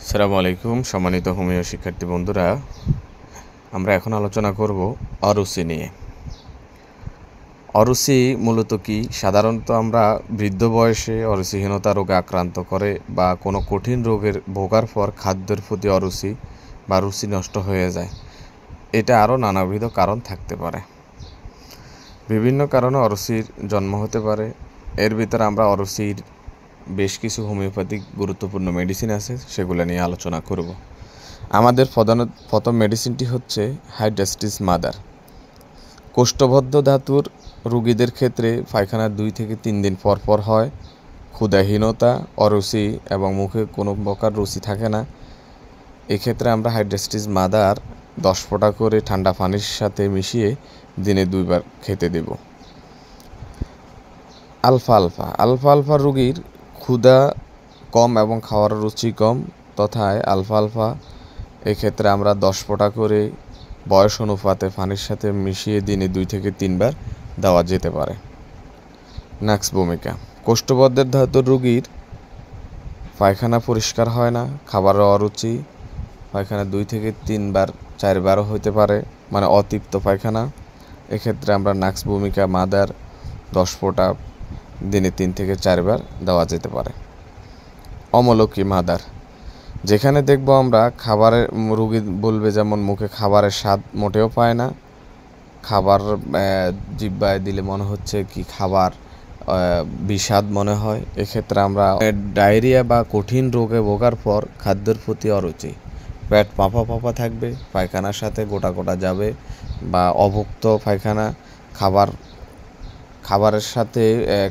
আসসালামু আলাইকুম সম্মানিত হোমিও শিক্ষার্থী বন্ধুরা, আমরা এখন আলোচনা করব অরুচি নিয়ে। অরুচি মূলত কি? সাধারণত আমরা বৃদ্ধ বয়সে অরুচিহীনতা রোগে আক্রান্ত করে বা কোনো কঠিন রোগের ভোগার পর খাদ্যের প্রতি অরুচি বা রুচি নষ্ট হয়ে যায়। এটা আরও নানাবিধ কারণ থাকতে পারে। বিভিন্ন কারণে অরুচির জন্ম হতে পারে। এর ভিতরে আমরা অরুচির বেশ কিছু হোমিওপ্যাথিক গুরুত্বপূর্ণ মেডিসিন আছে, সেগুলো নিয়ে আলোচনা করব। আমাদের প্রথম মেডিসিনটি হচ্ছে হাইড্রাস্টিস মাদার। কোষ্ঠবদ্ধ ধাতুর রোগীদের ক্ষেত্রে পায়খানা 2 থেকে 3 দিন পর পর হয়, ক্ষুধাহীনতা, অরুচি এবং মুখে কোনো প্রকার রুচি থাকে না। এক্ষেত্রে আমরা হাইড্রাস্টিস মাদার 10 ফোঁটা করে ঠান্ডা পানির সাথে মিশিয়ে দিনে 2 বার খেতে দেব। আলফা রোগীর ক্ষুধা কম এবং খাওয়ার রুচি কম, তথায় আলফা এক্ষেত্রে আমরা 10 ফোঁটা করে বয়স অনুপাতে পানির সাথে মিশিয়ে দিনে 2 থেকে 3 বার দেওয়া যেতে পারে। নাক্স ভূমিকা, কোষ্ঠবদ্ধের ধাতুর রোগীর পায়খানা পরিষ্কার হয় না, খাবারের অরুচি, পায়খানা 2 থেকে 3 বার 4 বারও হতে পারে, মানে অতৃপ্ত পায়খানা। এক্ষেত্রে আমরা নাক্স ভূমিকা মাদার 10 ফোঁটা দিনে 3 থেকে 4 বার দেওয়া যেতে পারে। অমলকি মাদার, যেখানে দেখব আমরা খাবারের রোগী বলবে যেমন মুখে খাবারের স্বাদ মোটেও পায় না, খাবার জিহ্বায় দিলে মনে হচ্ছে কি খাবার বিষাদ মনে হয়। এক্ষেত্রে আমরা ডায়রিয়া বা কঠিন রোগে ভোগার পর খাদ্যের প্রতি অরুচি, পেট পাঁপা থাকবে, পায়খানার সাথে গোটা যাবে বা অভুক্ত পায়খানা, খাবারের সাথে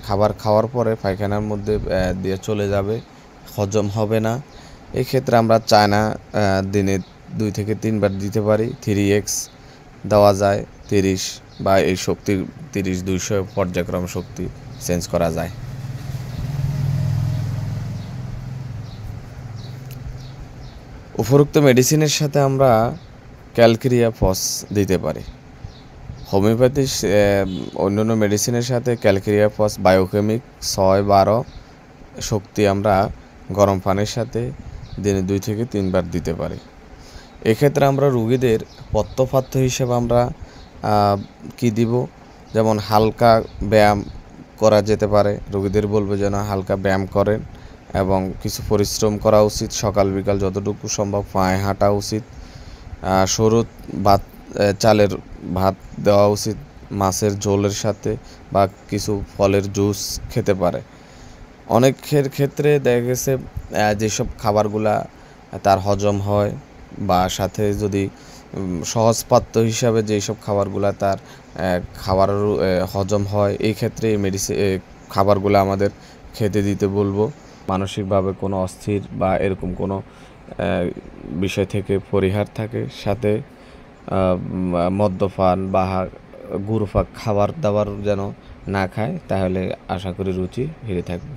খাবার খাওয়ার পরে পায়খানার মধ্যে দিয়ে চলে যাবে, হজম হবে না। এক্ষেত্রে আমরা চায়না দিনে 2 থেকে 3 বার দিতে পারি। 3x দেওয়া যায়, 30 বা এই শক্তির 30-200 পর্যায়ক্রম শক্তি চেঞ্জ করা যায়। উপরোক্ত মেডিসিনের সাথে আমরা ক্যালকেরিয়া ফস দিতে পারি। হোমিওপ্যাথি অন্যান্য মেডিসিনের সাথে ক্যালকেরিয়া ফস বায়োকেমিক 6-12 শক্তি আমরা গরম পানির সাথে দিনে 2 থেকে 3 বার দিতে পারি। এক্ষেত্রে আমরা রোগীদের পথ্যপাথ্য হিসেবে আমরা কি দিব, যেমন হালকা ব্যায়াম করা যেতে পারে। রোগীদের বলবো যেন হালকা ব্যায়াম করেন এবং কিছু পরিশ্রম করা উচিত। সকাল বিকাল যতটুকু সম্ভব পায়ে হাঁটা উচিত। সরু ভাত, চালের ভাত দেওয়া উচিত মাছের ঝোলের সাথে, বা কিছু ফলের জুস খেতে পারে। অনেকের ক্ষেত্রে দেখা গেছে যেসব খাবারগুলা তার হজম হয় বা সাথে যদি সহজপাচ্য হিসাবে যেসব খাবারগুলা তার খাবারের হজম হয়, এই ক্ষেত্রে এই খাবারগুলো আমাদের খেতে দিতে বলবো। মানসিকভাবে কোনো অস্থির বা এরকম কোনো বিষয় থেকে পরিহার থাকে, সাথে মদ্যপান বা গুরুপাক খাবার দাবার যেন না খায়, তাহলে আশা করি রুচি ফিরে থাকবে।